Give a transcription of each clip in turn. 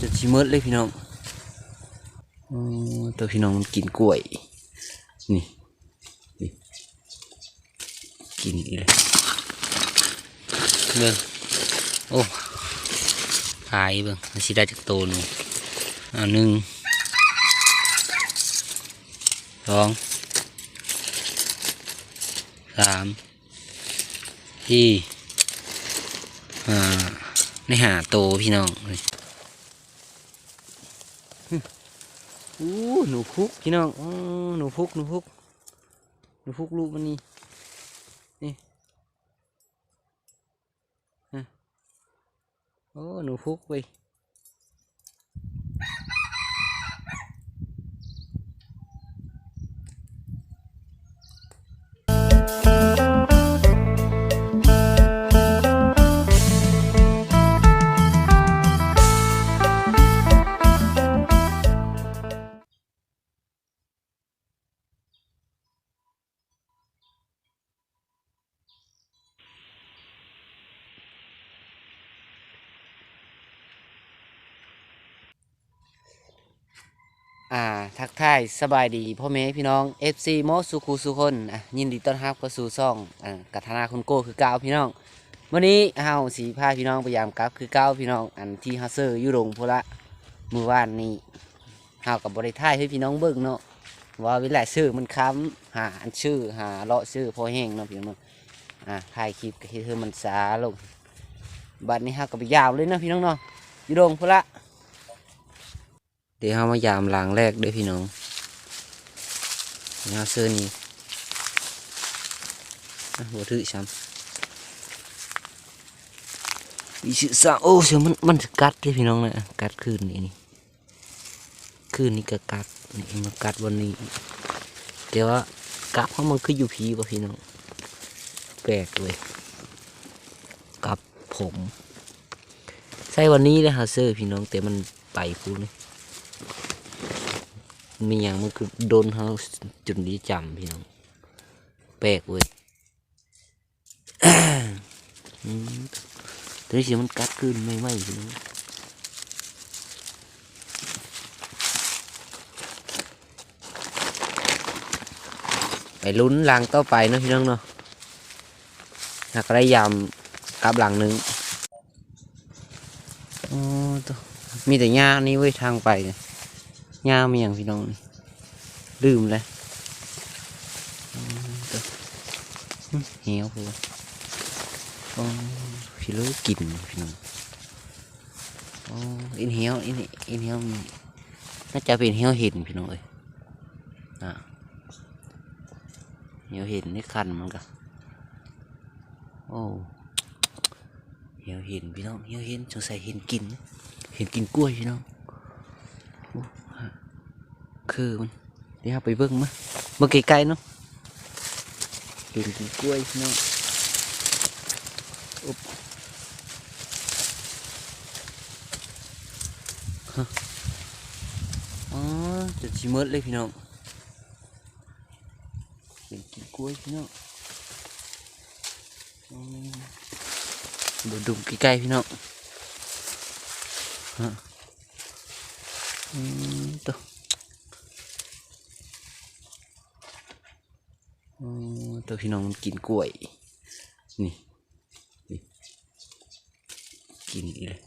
จะชิมดเลยพี่น้องตัวพี่น้องมันกินกล้วยนี่กินอีกเลยเบิ่งโอ้หายเบิ่งมันสิได้จากโตนึงหนึ่งสองสามสี่ในหาโตพี่น้องเลยหนูพุกพี่น้องหนูพุกลูกมันนี่หนูพุกไปทักทายสบายดีพ่อแม่พี่น้อง FC โมสุคูสุคนยินดีต้อนรับเข้าสู่ซ่องกัทนาคุณโก้คือเก้าพี่น้องวันนี้เฮาสีพาพี่น้องพยายามกลับคือเก้าพี่น้องอันที่เฮาเซอร์ยุโรงพุระมือว่านนี้เฮากับบริท้ายให้พี่น้องเบิ่งเนาะว่าเวลาชื่อมันค้ำหาอันชื่อหาเลาะชื่อพอแห้งเนาะพี่น้องถ่ายคลิปก็คือมันสาลงบัดนี้เฮาก็ไปยาวเลยเนาะพี่น้องเนาะยุโรงพุระเดี๋ยวเรามายามหลังแรกด้วยพี่น้องเงาเสื้อนี่หัวถือช้ำอีสิสาโอ้เสือมันกัดด้วยพี่น้องเลยกัดคืนนี่ก็กัดนี่มันกัดวันนี้แต่ว่ากัดเพราะมันคืออยู่ผีป่ะพี่น้องแปลกเลยกับผมใช่วันนี้เลยฮะเสื้อพี่น้องแต่มันไปพูนี่มีอย่างมันคือโดนเขาจุดนี้จำพี่น้องแปลกเว้ยแต่ที่มันกัดขึ้นไม่พี่น้องไปลุ้นหลังต่อไปเนาะพี่น้องเนาะหากได้ยำกับหลังนึงมีแต่หญ้านี่เว้ยทางไปเนี่ยหญ้ามีอย่างพี่น้องดื่มเลยเหี้ยวพอพี่เลิกกินพี่น้องอินเหี้ยวน่าจะเป็นเหี้ยวเห็นพี่น้องเอ้ยเหี้ยวเห็นนี่คันมันกันโอ้เหี้ยวเห็นพี่น้องเหี้ยวเห็นสงสัยเห็นกินกล้วยพี่น้องคือมันเดี๋ยวไปเบิ่งมาไกลๆเนาะเห็นกินกล้วยพี่น้องจะชิมดเลยพี่น้องเห็นกินกล้วยพี่น้องดูใกล้ๆพี่น้องตัวพี่น้องมันกินกล้วยนี่กินอีกเลย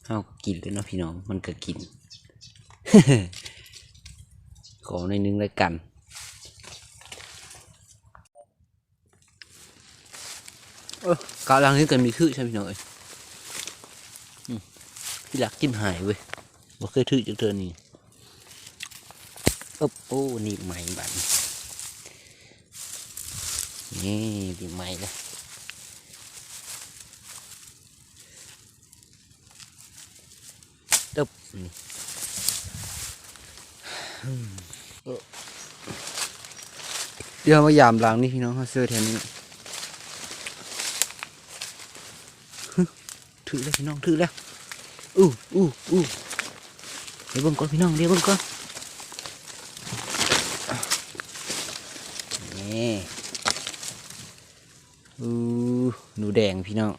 เฮากินเลยเนาะพี่น้องมันก็กิน ขอในนึงเลยกันกาลังนี้กันมีคือใช่ไหมพี่น้องเอ้ยพี่หลักจิ้มหายเว้ยบ่เคยถือจากเธอนี่โอ้นี่ใหม่บัดนี่ดีใหม่เลยนี่เดี๋ยวมายามหลังนี่พี่น้องเขาเสื้อแทนนี้ถือแล้วพี่น้องถือแล้วเดี๋ยวเบิ่งก่อนพี่น้องเดี๋ยวเบิ่งก่อนนี่หนูแดงพี่น้อง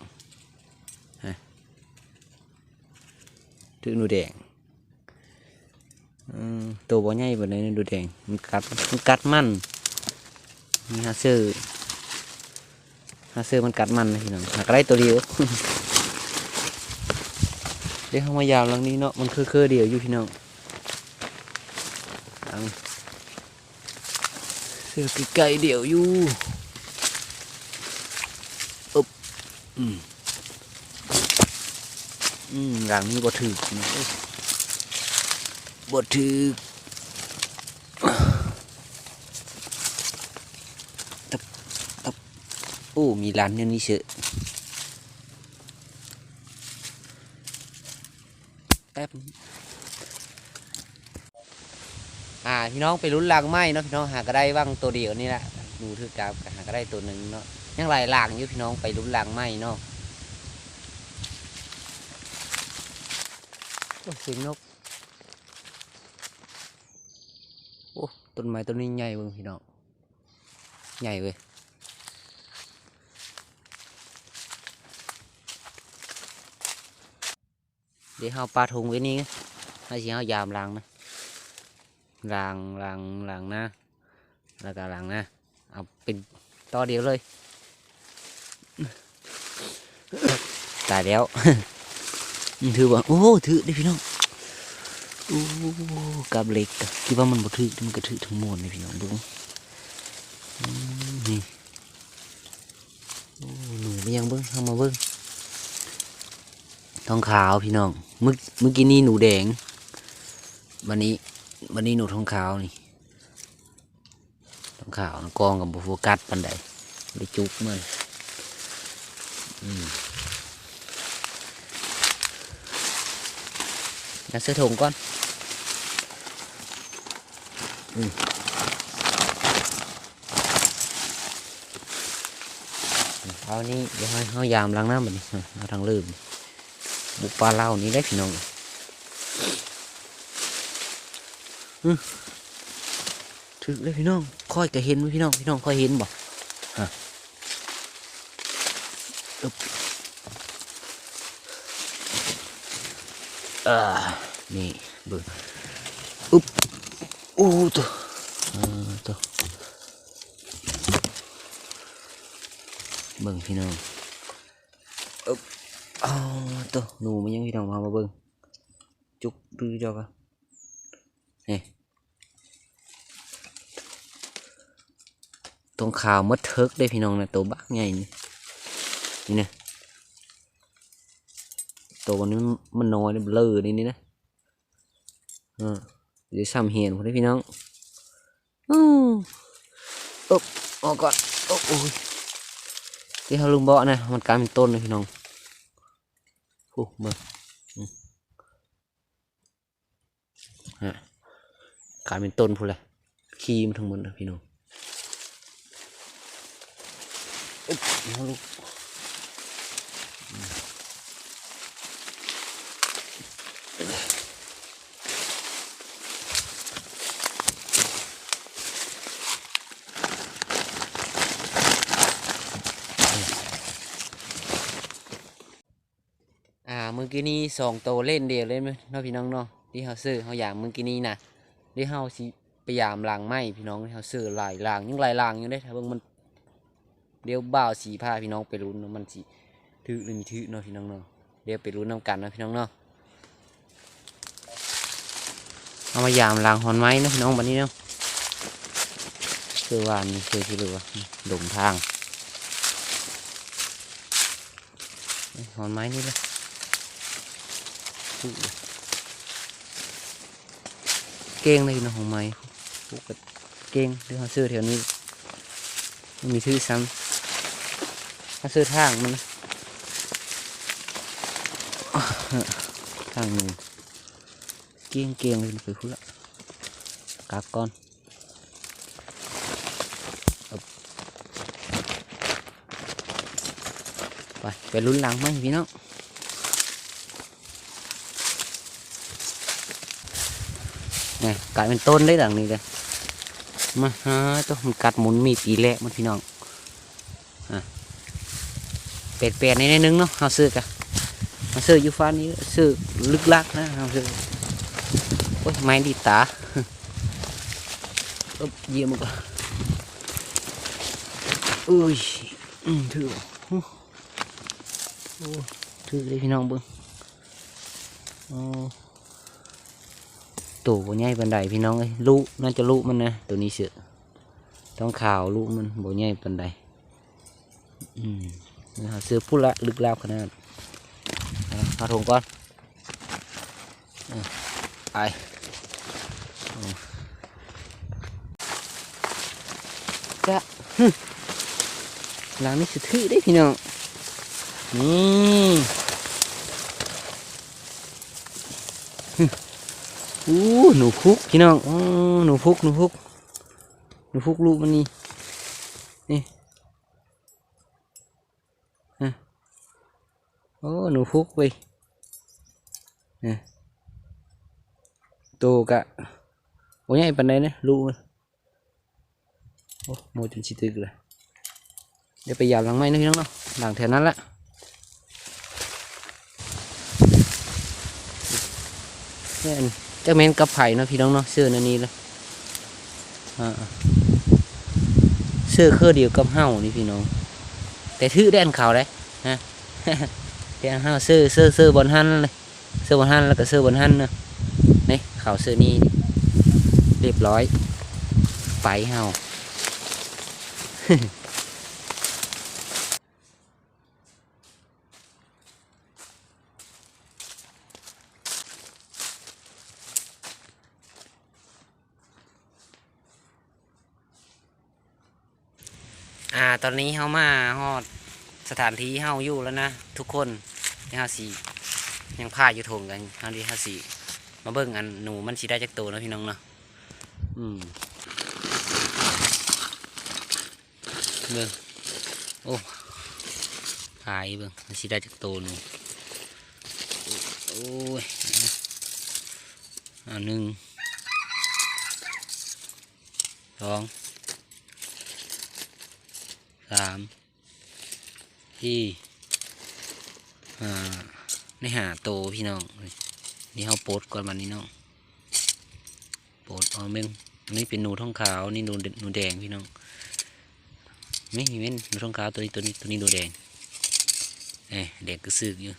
ถือหนูแดงตัวบ่ใหญ่แบบนี้หนูแดงมันกัดมันนี่ฮะซื้อมันกัดมันนะพี่น้องหากได้ตัวเดียว เดี๋ยวเข้ามายาวหลังนี้เนาะมันคือเดียวอยู่พี่น้องเสือไก่เดียวอยู่อึบหลังนี้บ่ถือบ่ถือตับโอ้มีร้านเนี่ยนี่เสือแป๊บพี่น้องไปลุ้นรางไม้เนาะพี่น้องหาก็ได้ว่างตัวเดียวนี่แหละหนูถือกาบหาก็ได้ตัวหนึ่งเนาะยังหลายหลางอยู่พี่น้องไปลุ้นรางไม้เนาะเสียงนกโอ้ต้นไม้ต้นนี้ใหญ่เบิ่งพี่น้องใหญ่เว้ยเดี๋ยวเอาปลาทงไว้นี่ให้สิเอายามรางนะรางนะแล้วก็รางนะเอาเป็นต่อเดียวเลยตายแล้ว ถือว่าโอ้ถือได้พี่น้องโอ้กับเหล็กคิดว่ามันบ่ถือมันก็ถือทั้งมวลเลยพี่น้องดูนี่หนูไม่ยังเบิ้งเข้ามาเบิ้งทองขาวพี่น้องเมื่อกี้นี่หนูแดงวันนี้หนูทองขาวนี่ทองขาวกองกับบุฟกัดปันใดเลยจุกมันเสื้อถุงก่อนเอานี่เดี๋ยวให้เขายามล้างน้ำแบบนี้เอาทางลืมบุกปลาเล่านี้ได้พี่น้องถึกเลยพี่น้องค่อยจะเห็นไหมพี่น้องค่อยเห็นบ่นี่เบิ่งอุ๊บโอ้ตัวเบิ่งพี่น้องอุ๊บตัวหนูมันยังพี่น้องมาเบิ่งจุกดื้อเจ้ากันนี่ตรงขาวมดเทิกได้พี่น้องนะตัวบักใหญ่นี่นะตัวนี้มันน้อยเบลอนี่นะเดี๋ยวซ้ำเห็นคนได้พี่น้องออกก่อนโอ้ยที่เขาลุงเบาะนะมันกลายเป็นต้นเลยพี่น้องโอ้เบิ่งกลายเป็นต้นพูดเลยขี้มันทั้งหมดนะพี่น้องลูกเมื่อกี้นี้2 ตัวเล่นเดียวเล่นไหมน้องพี่น้องเนาะที่เขาซื้อเขาอย่างเมื่อกี้นี้นะที่เขาสิพยายามล้างไม้พี่น้องที่เขาซื้อหลายล้างยังหลายล้างอยู่ได้ถ้าเบิ่งมันเดี๋ยวบ่าวสีผ้าพี่น้องไปลุ้นมันสิถือหรือมีถือเนาะพี่น้องเนาะเดี๋ยวไปลุ้นน้ำกันนะพี่น้องเนาะเอามายามล้างหอนไม้นะพี่น้องวันนี้เนาะคือว่านี่คือที่รู้ว่าหลงทางหอนไม้นี่เลยเก่งเลยนะของไม้พวกเก่งที่เขาซื้อแถวนี้มันมีชื่อซ้ำเขาซื้อทางมันทางหนึ่งเก่งเลยไปพูดละกากก้อนไปลุ้นหลังไหมพี่น้องนี่กลายเป็นต้นได้ดังนี้เลยมาฮะตัวมันกัดหมุนมีตีแหละมันพี่น้องเป็ดในนึงเนาะเอาซื้อกัน เสื้อยูฟ้านี้เสื้อลึกลักนะเสื้อโอ้ยไม้ดีตาเยี่ยมกว่าอุ้ยถือโอ้ถือเลยพี่น้องเบิ้งตัวใหญ่ปันไดพี่น้องเอ้ยลูกน่าจะลูกมันนะตัวนี้เสือต้องข่าวลูกมันโบใหญ่ปันไดเสือพูดละลึกลับขนาดพาถงก่อนไปจะหลังนี้สุดที่ได้พี่น้องนี่หนูพุกพี่น้องหนูพุกลูกมันนี่โอ้หนูพุกไปโตกะโอ้ยไอ้ปันไดนะลูกโอ้โมจนชิตึกเลยเดี๋ยวไปหยาบหลังไม้นะพี่น้องเนาะหลังแถวนั้นละเนี่ยเจ้าแมนกับไผ่เนาะพี่น้องเนาะเสื้อนั่นนี่เลยเสื้อเครือเดียวกับเห่านี่พี่น้องแต่ถือแดนขาวเลยฮะแดนเห่าเสื้อบอลฮันเลยเสื้อบอลฮันแล้วก็เสื้อบอลฮันเนาะนี่ขาวเสื้อนี่เรียบร้อยไปเห่าตอนนี้เฮามาฮอดสถานที่เฮาอยู่แล้วนะทุกคนที่เฮาสียังพาอยู่ทงกันเฮาที่เฮาสีมาเบิ่งอันหนูมันสีได้จักโตนะพี่น้องเนาะเบิ่งโอ้พายเบิ่งมันสีได้จักโตหนูโอ้ยหนึ่งสองสามที่ในหาโตพี่น้องนี่เขาโปดก่อนวันนี้น้องโปดเอาเม่งอันนี้เป็นหนูท้องขาวนี่หนูแดงพี่น้องไม่เว้นหนูท้องขาวตัวนี้หนูแดงแดงก็สึกอยู่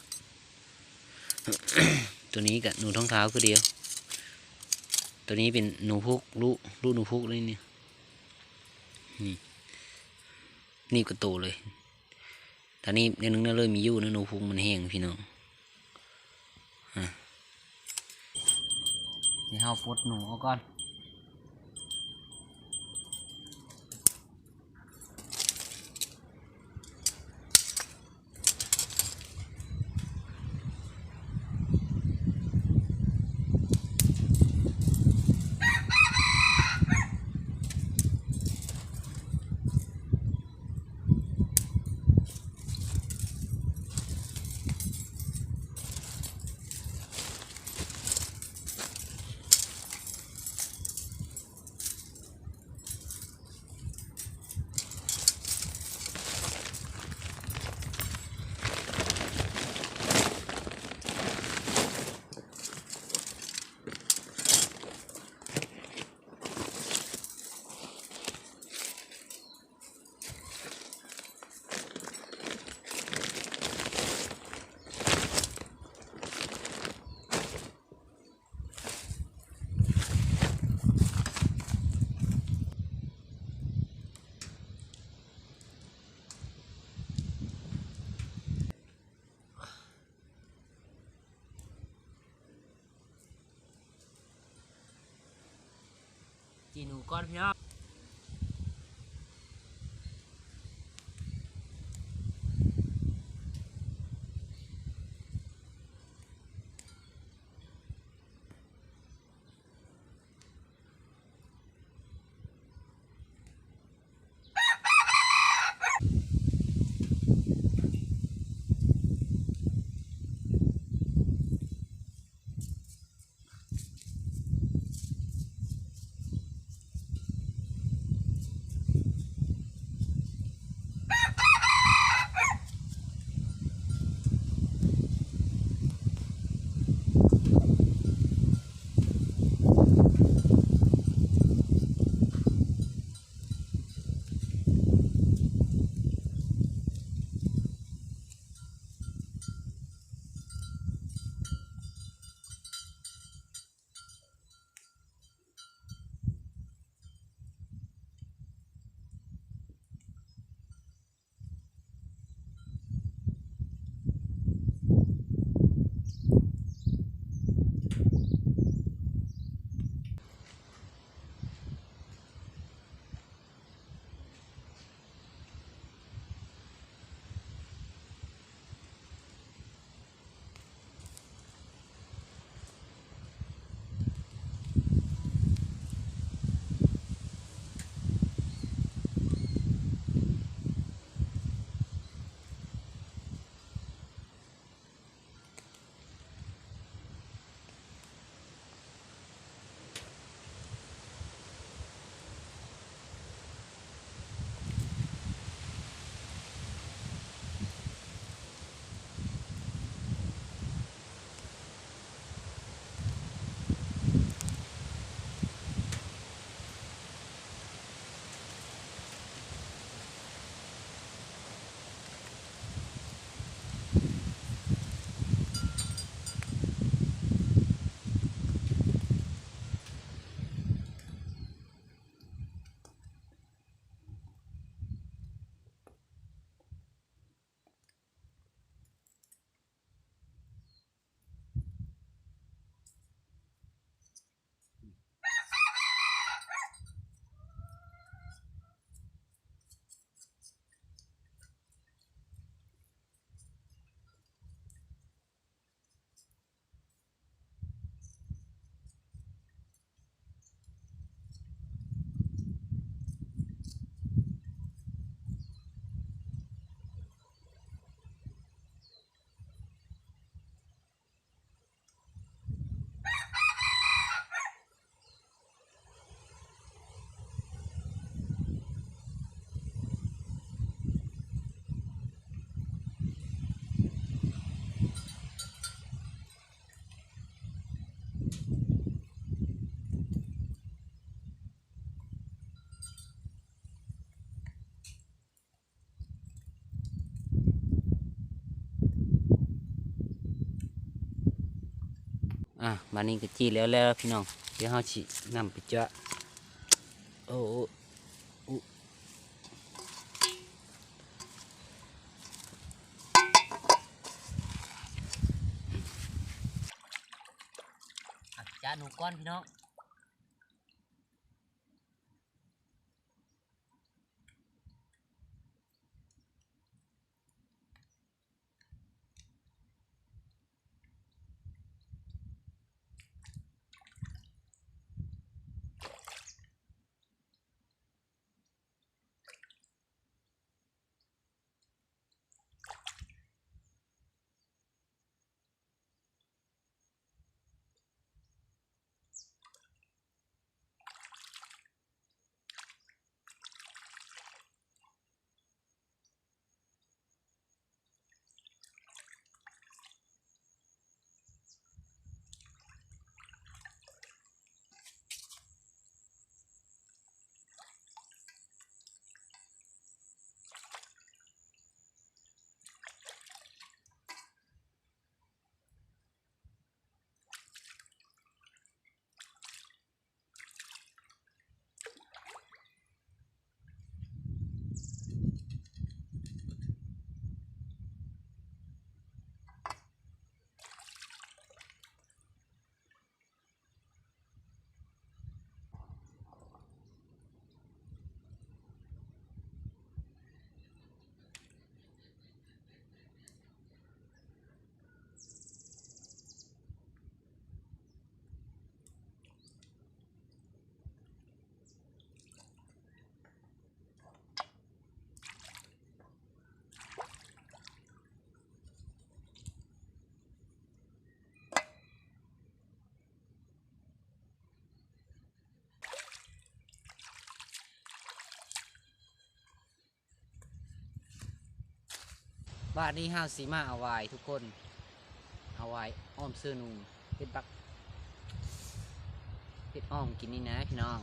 ตัวนี้กับหนูท้องขาวก็เดียวตัวนี้เป็นหนูพุกลูกหนูพุกเลยเนี่ยนี่ก็โตเลยตอนนี้เดี๋ยวนึงน่าเลยมียู่นะหนูพุงมันแห้งพี่น้องนี่เฮาปลดหนูเอาก่อนจีหนูก้อนพี่น้อง มานี่ก็จี้แล้วพี่น้องเดี๋ยวเฮาสินำไปเจาะโอ้อุจ้าหนูก้อนพี่น้องบ้านนี้ห้าสีมาเอาไว้ทุกคนเอาไว้อ้อมเสื้อนุ่งเป็นปักเป็นอ้อมกินนี่นะพี่น้อง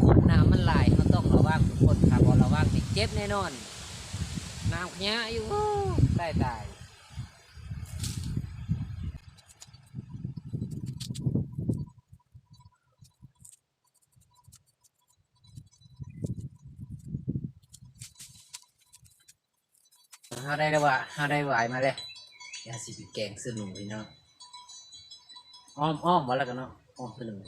คุบน้ำมันไหลเขาต้องระวังทุกคนครับพอระวังนี่เจ็บแน่นอนน้ำขยะอยู่ตายเขาได้แล้วว่าเขาได้ไหวมาเลยยาสีแกงเสื้อหนุ่มพี่น้องอ้อมมาแล้วกันเนาะอ้อมเสื้อหนุ่ม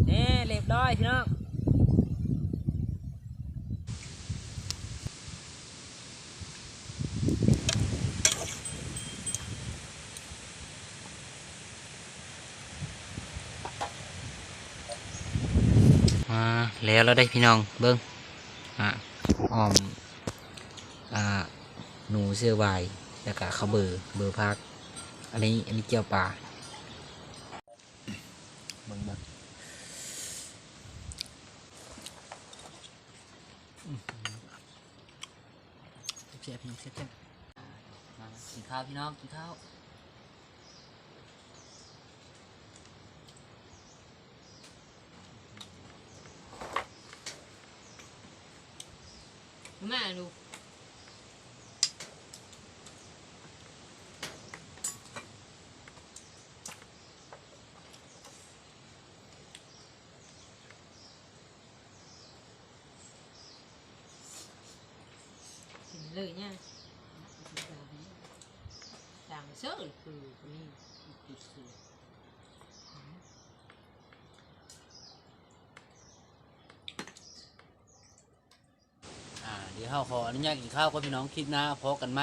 นี่เรียบร้อยพี่น้องมาแล้วเราได้พี่น้องเบิ้งอ้อมหนูเสื้อวายแล้วก็เขาเบอร์พักอันนี้เกี่ยวปลาเบิ้งเสียบพี่น้องเสียบมากินข้าวพี่น้องกินข้าวแม่ดู เลยnha đằng sớ từนี่ติดเสือ เดี๋ยวเฮาขออนุญาตกินข้าวกับพี่น้องคลิปหน้าพอกันไหม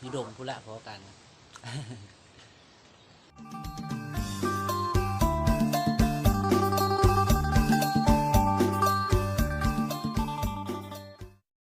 พี่ดมพูดละพอกัน